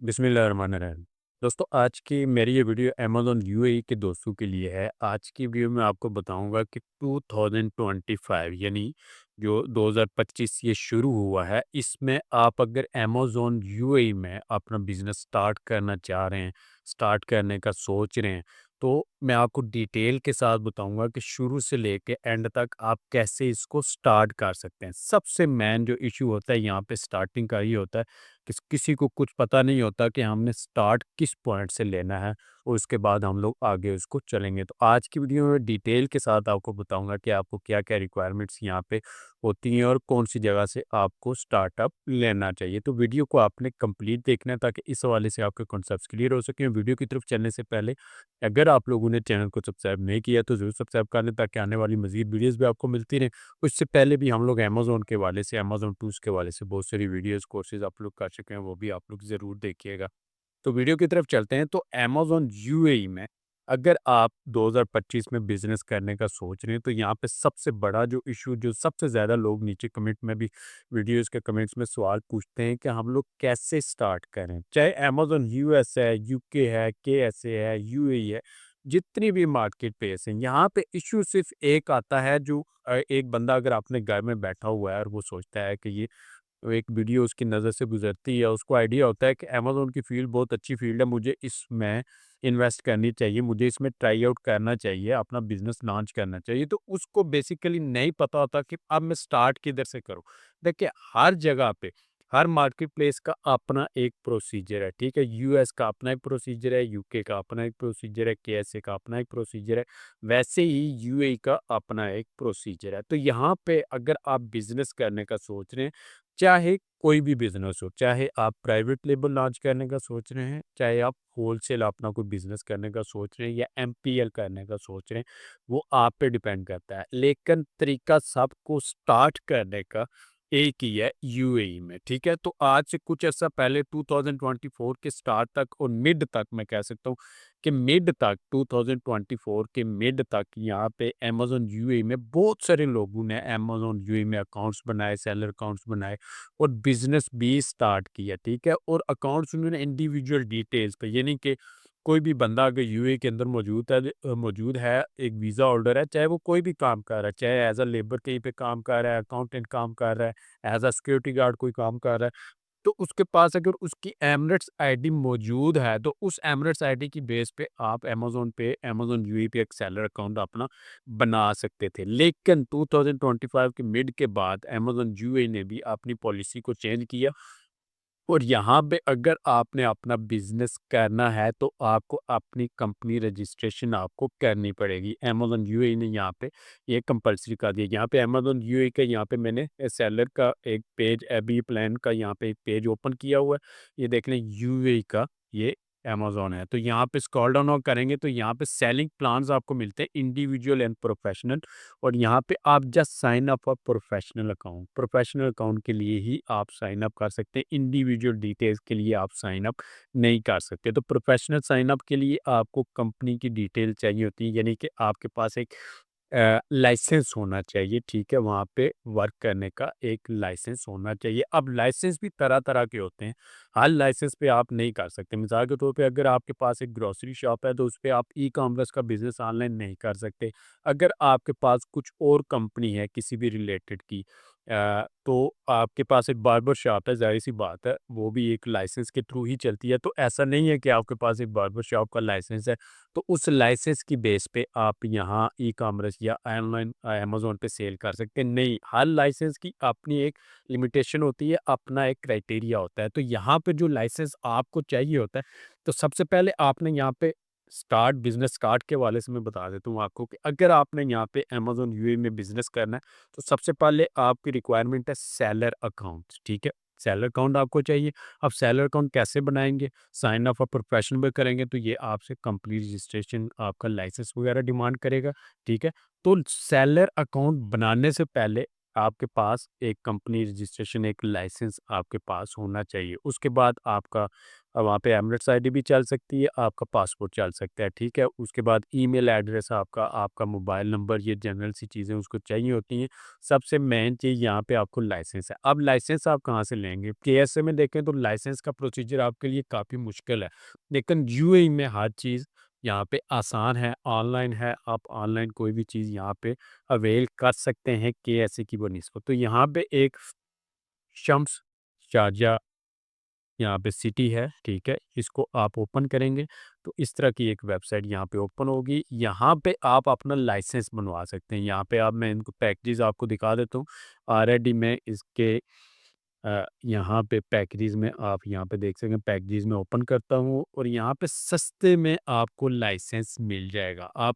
बिस्मिल्लाहिर्रहमानिर्रहीम। दोस्तों, आज की मेरी ये वीडियो अमेज़न यूएई के दोस्तों के लिए है। आज की वीडियो में आपको बताऊंगा कि 2025 यानी जो 2025 ये शुरू हुआ है, इसमें आप अगर अमेज़न यूएई में अपना बिजनेस स्टार्ट करना चाह रहे हैं, स्टार्ट करने का सोच रहे हैं, तो मैं आपको डिटेल के साथ बताऊंगा कि शुरू से लेके एंड तक आप कैसे इसको स्टार्ट कर सकते हैं। सबसे मेन जो इशू होता है यहाँ पे स्टार्टिंग का ही होता है, किसी को कुछ पता नहीं होता कि हमने स्टार्ट किस पॉइंट से लेना है और उसके बाद हम लोग आगे उसको चलेंगे। तो आज की वीडियो में डिटेल के साथ आपको बताऊंगा कि आपको क्या क्या रिक्वायरमेंट्स यहाँ पे होती हैं और कौन सी जगह से आपको स्टार्टअप लेना चाहिए। तो वीडियो को आपने कंप्लीट देखना है ताकि इस हवाले से आपके कॉन्सेप्ट्स क्लियर हो सकें। वीडियो की तरफ चलने से पहले अगर आप लोगों ने चैनल को सब्सक्राइब नहीं किया तो ज़रूर सब्सक्राइब कर लें ताकि आने वाली मजीद वीडियोज़ भी आपको मिलती रहें। उससे पहले भी हम लोग अमेज़न के हवाले से, अमेज़न टूल्स के हवाले से बहुत सारी वीडियोज़, कोर्सेज़ अपलोड कर चुके हैं, वो भी आप लोग ज़रूर देखिएगा। तो वीडियो की तरफ चलते हैं। तो अमेज़न यूएई में अगर आप 2025 में बिज़नेस करने का सोच रहे हैं, तो यहाँ पे सबसे बड़ा जो इश्यू, जो सबसे ज़्यादा लोग नीचे कमेंट में भी, वीडियोज़ के कमेंट्स में सवाल पूछते हैं कि हम लोग कैसे स्टार्ट करें? चाहे अमेज़न यूएस है, यूके है, केएसए है, यूएई है, जितनी भी मार्केट प्लेस हैं, यहाँ पे इश्यू सिर्फ़ एक आता है जो एक बंदा अगर अपने घर में बैठा हुआ है और वो सोचता है कि ये एक वीडियो उसकी नज़र से गुज़रती है, उसको आइडिया होता है कि अमेज़न की फ़ील्ड बहुत अच्छी फ़ील्ड है, मुझे इसमें इन्वेस्ट करनी चाहिए, मुझे इसमें ट्राई आउट करना चाहिए, अपना बिज़नेस लॉन्च करना चाहिए। तो उसको बेसिकली नहीं पता होता कि अब मैं स्टार्ट किधर से करूँ। देखिए, हर जगह पे, हर मार्केट प्लेस का अपना एक प्रोसीजर है, ठीक है? यूएस का अपना एक प्रोसीजर है, यूके का अपना एक प्रोसीजर है, केएसए का अपना एक प्रोसीजर है, वैसे ही यूएई का अपना एक प्रोसीजर है। तो यहाँ पे अगर आप बिज़नेस करने का सोच रहे हैं, चाहे कोई भी बिज़नेस हो, चाहे आप प्राइवेट लेबल लॉन्च करने का सोच रहे हैं, चाहे आप होलसेल अपना कोई बिज़नेस करने का सोच रहे हैं या एमपीएल करने का सोच रहे हैं, वो आप पे डिपेंड करता है। लेकिन तरीका सबको स्टार्ट करने का एक ही है यूएई में, ठीक है? तो आज से कुछ अर्सा पहले 2024 के स्टार्ट तक और मिड तक मैं कह सकता हूँ कि मिड तक 2024 के मिड तक यहाँ पे अमेज़न यूएई में बहुत सारे लोगों ने अमेज़न यूएई में अकाउंट्स बनाए, सेलर अकाउंट्स बनाए और बिज़नेस भी स्टार्ट किया, ठीक है? और अकाउंट्स उन्होंने इंडिविजुअल डिटेल्स पे, यानी कि कोई भी बंदा अगर यूएई के अंदर मौजूद है, एक वीज़ा होल्डर है, चाहे वो कोई भी काम कर रहा है, चाहे एज़ अ लेबर कहीं पे काम कर रहा है, अकाउंटेंट काम कर रहा है, एज़ अ सिक्योरिटी गार्ड कोई काम कर रहा है, तो उसके पास अगर उसकी एमिरेट्स आईडी मौजूद है, तो उस एमिरेट्स आईडी की बेस पे आप अमेज़न पे, अमेज़न यूएई पे एक सेलर अकाउंट अपना बना सकते थे। लेकिन 2025 के मिड के बाद अमेज़न यूएई ने भी अपनी पॉलिसी को चेंज किया और यहाँ पे अगर आपने अपना बिज़नेस करना है, तो आपको अपनी कंपनी रजिस्ट्रेशन आपको करनी पड़ेगी। अमेज़न यूएई ने यहाँ पे ये कंपल्सरी कर दिया। यहाँ पे अमेज़न यूएई का, यहाँ पे मैंने सेलर का एक पेज, एबी प्लान का यहाँ पे एक पेज ओपन किया हुआ है। ये देख लें, यूएई का ये अमेज़न है। तो यहाँ पे स्क्रॉल डाउन और करेंगे तो यहाँ पे सेलिंग प्लान्स आपको मिलते हैं, इंडिविजुअल एंड प्रोफेशनल। और यहाँ पे आप just sign up for professional account, professional account के लिए ही आप साइन अप कर सकते हैं, इंडिविजुअल डिटेल्स के लिए आप साइन अप नहीं कर सकते। तो प्रोफेशनल साइन अप के लिए आपको कंपनी की डिटेल चाहिए होती है, यानी कि आपके पास एक लाइसेंस होना चाहिए, ठीक है? वहाँ पे वर्क करने का एक लाइसेंस होना चाहिए। अब लाइसेंस भी तरह-तरह के होते हैं, हर लाइसेंस पे आप नहीं कर सकते। मिसाल के तौर पे अगर आपके पास एक ग्रोसरी शॉप है, तो उस पे आप ई-कॉमर्स का बिज़नेस ऑनलाइन नहीं कर सकते। अगर आपके पास कुछ और कंपनी है किसी भी रिलेटेड की, तो आपके पास एक बार्बर शॉप है, ज़ाहिर-सी बात है, वो भी एक लाइसेंस के थ्रू ही चलती है। तो ऐसा नहीं है कि आपके पास एक बार्बर शॉप का लाइसेंस है, तो उस लाइसेंस की बेस पे आप यहाँ ई-कॉमर्स या ऑनलाइन अमेज़न पे सेल कर सकते हैं। नहीं, हर लाइसेंस की अपनी एक लिमिटेशन होती है, अपना एक क्राइटेरिया होता है। तो यहाँ पे जो लाइसेंस आपको चाहिए होता है, तो सबसे पहले आपने यहाँ पे बिज़नेस स्टार्ट के हवाले से मैं बता देता हूँ आपको कि अगर आपने यहाँ पे अमेज़न यूएई में बिज़नेस करना है, तो सबसे पहले आपकी रिक्वायरमेंट है सेलर अकाउंट, ठीक है? सेलर अकाउंट आपको चाहिए। अब सेलर अकाउंट कैसे बनाएँगे? साइन अप और प्रोफेशन पे करेंगे तो ये आपसे कंपनी रजिस्ट्रेशन, आपका लाइसेंस वगैरह डिमांड करेगा, ठीक है? तो सेलर अकाउंट बनाने से पहले आपके पास एक कंपनी रजिस्ट्रेशन, एक लाइसेंस आपके पास होना चाहिए। उसके बाद आपका वहाँ पे एमिरेट्स आईडी भी चल सकती है, आपका पासपोर्ट चल सकता है, ठीक है? उसके बाद ईमेल एड्रेस आपका, आपका मोबाइल नंबर, ये जनरल सी चीज़ें उसको चाहिए होती हैं। सबसे मेन चीज़ यहाँ पे आपको लाइसेंस है। अब लाइसेंस आप कहाँ से लेंगे? केएसए में देखें तो लाइसेंस का प्रोसीजर आपके लिए काफ़ी मुश्किल है, लेकिन यूएई में हर चीज़ यहाँ पे आसान है, ऑनलाइन है, आप ऑनलाइन कोई भी चीज़ यहाँ पे अवेल कर सकते हैं केएसए की बनिस्बत। तो यहाँ पे एक शम्स शारजा यहाँ पे सिटी है, ठीक है? इसको आप ओपन करेंगे तो इस तरह की एक वेबसाइट यहाँ पे ओपन होगी। यहाँ पे आप अपना लाइसेंस बनवा सकते हैं। यहाँ पे आप मैं इनको पैकेजेज़ आपको दिखा देता हूँ। ऑलरेडी मैं इसके यहाँ पे पैकेजेज़ में आप यहाँ पे देख सकते हैं, पैकेजेज़ में ओपन करता हूँ और यहाँ पे सस्ते में आपको लाइसेंस मिल जाएगा। आप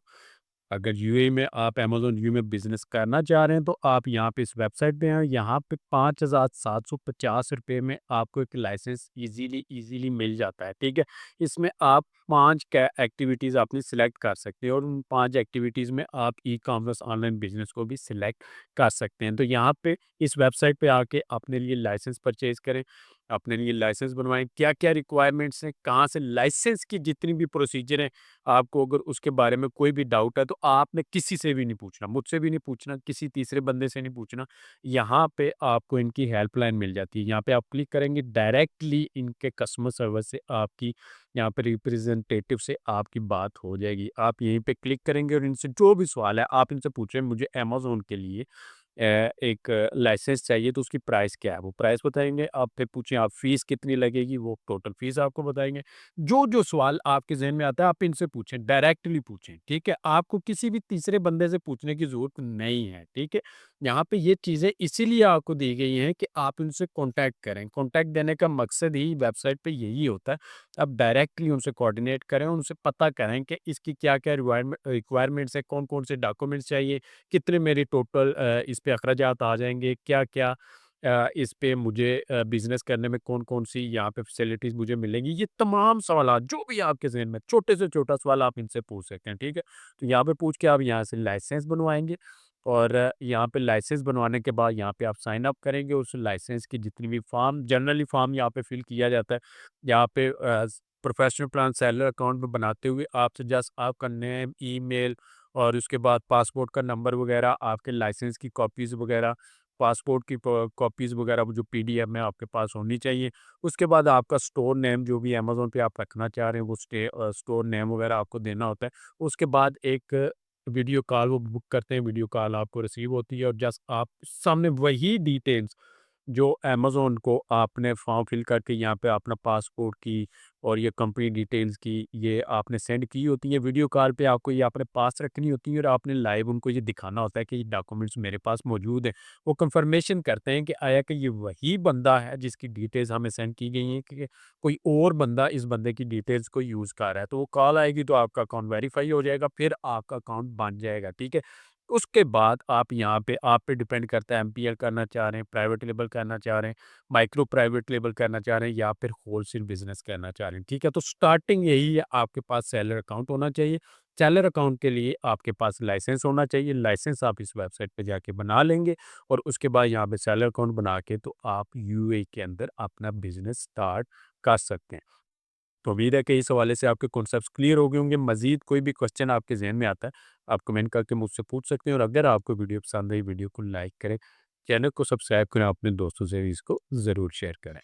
अगर यूएई में आप अमेज़न यूएई में बिज़नेस करना चाह रहे हैं, तो आप यहाँ पे इस वेबसाइट पे आएँ, यहाँ पे ₹5,750 में आपको एक लाइसेंस ईज़िली मिल जाता है, ठीक है? इसमें आप 5 कै एक्टिविटीज़ अपनी सिलेक्ट कर सकते हैं और उन 5 एक्टिविटीज़ में आप ई-कॉमर्स ऑनलाइन बिज़नेस को भी सिलेक्ट कर सकते हैं। तो यहाँ पे इस वेबसाइट पे आके अपने लिए लाइसेंस परचेज़ करें, अपने लिए लाइसेंस बनवाएँ, क्या-क्या रिक्वायरमेंट्स हैं, कहाँ से लाइसेंस की जितनी भी प्रोसीजर हैं, आपको अगर उसके बारे में कोई भी डाउट है तो आपने किसी से भी नहीं पूछना, मुझसे भी नहीं पूछना, किसी तीसरे बंदे से नहीं पूछना। यहाँ पे आपको इनकी हेल्पलाइन मिल जाती है। यहाँ पे आप क्लिक करेंगे, डायरेक्टली इनके कस्टमर सर्विस से आपकी यहाँ पे रिप्रेजेंटेटिव से आपकी बात हो जाएगी। आप यहीं पे क्लिक करेंगे और इनसे जो भी सवाल है आप इनसे पूछ रहे हैं, मुझे अमेज़न के लिए एक लाइसेंस चाहिए तो उसकी प्राइस क्या है? वो प्राइस बताएँगे, आप फिर पूछें आप फ़ीस कितनी लगेगी, वो टोटल फ़ीस आपको बताएँगे। जो सवाल आपके ज़हन में आता है आप इनसे पूछें, डायरेक्टली पूछें, ठीक है? आपको किसी भी तीसरे बंदे से पूछने की ज़रूरत नहीं है, ठीक है? यहाँ पे ये चीज़ें इसीलिए आपको दी गई हैं कि आप उनसे कॉन्टैक्ट करें। कॉन्टैक्ट देने का मकसद ही वेबसाइट पे यही होता है। आप डायरेक्टली उनसे कोऑर्डिनेट करें, उनसे पता करें कि इसकी क्या-क्या रिक्वायरमेंट्स है, कौन-कौन से डॉक्यूमेंट्स चाहिए, कितने मेरे टोटल इस पे अखराजात आ जाएँगे, क्या-क्या इस पे मुझे बिज़नेस करने में कौन-कौन सी यहाँ पे फैसिलिटीज़ मुझे मिलेंगी। ये तमाम सवालात जो भी आपके ज़हन में छोटे से छोटा सवाल आप इनसे पूछ सकते हैं, ठीक है? तो यहाँ पे पूछ के आप यहाँ से लाइसेंस बनवाएँगे और यहाँ पे लाइसेंस बनवाने के बाद यहाँ पे आप साइन अप करेंगे, उस लाइसेंस की जितनी भी फॉर्म जनरली फॉर्म यहाँ पे फिल किया जाता है। यहाँ पे प्रोफेशनल प्लान सेलर अकाउंट में बनाते हुए आपसे जस्ट आपका नेम, ईमेल और उसके बाद पासपोर्ट का नंबर वगैरह, आपके लाइसेंस की कॉपीज़ वगैरह, पासपोर्ट की कॉपीज़ वगैरह वो जो पीडीएफ में आपके पास होनी चाहिए। उसके बाद आपका स्टोर नेम जो भी अमेज़न पे आप रखना चाह रहे हैं वो स्टोर नेम वगैरह आपको देना होता है। उसके बाद एक वीडियो कॉल वो बुक करते हैं, वीडियो कॉल आपको रिसीव होती है और जस्ट आप सामने वही डिटेल्स जो अमेज़न को आपने फॉर्म फिल करके यहाँ पे अपना पासपोर्ट की और ये कंपनी डिटेल्स की ये आपने सेंड की होती है, वीडियो कॉल पे आपको ये अपने पास रखनी होती है और आपने लाइव उनको ये दिखाना होता है कि ये डॉक्यूमेंट्स मेरे पास मौजूद हैं। वो कंफर्मेशन करते हैं कि आया कि ये वही बंदा है जिसकी डिटेल्स हमें सेंड की गई हैं कि कोई और बंदा इस बंदे की डिटेल्स को यूज़ कर रहा है। तो वो कॉल आएगी तो आपका अकाउंट वेरीफाई हो जाएगा, फिर आपका अकाउंट बन जाएगा, ठीक है? उसके बाद आप यहाँ पे आप पे डिपेंड करता है एमपीएल करना चाह रहे हैं, प्राइवेट लेबल करना चाह रहे हैं, माइक्रो प्राइवेट लेबल करना चाह रहे हैं या फिर होलसेल बिज़नेस करना चाह रहे हैं, ठीक है? तो स्टार्टिंग यही है, आपके पास सेलर अकाउंट होना चाहिए। सेलर अकाउंट के लिए आपके पास लाइसेंस होना चाहिए, लाइसेंस आप इस वेबसाइट पे जाके बना लेंगे और उसके बाद यहाँ पे सेलर अकाउंट बना के तो आप यूएई के अंदर अपना बिज़नेस स्टार्ट कर सकते हैं। तो उम्मीद है कि इस हवाले से आपके कॉन्सेप्ट्स क्लियर हो गए होंगे। मज़ीद कोई भी क्वेश्चन आपके ज़हन में आता है, आप कमेंट करके मुझसे पूछ सकते हैं और अगर आपको वीडियो पसंद आई, वीडियो को लाइक करें, चैनल को सब्सक्राइब करें, अपने दोस्तों से भी इसको ज़रूर शेयर करें।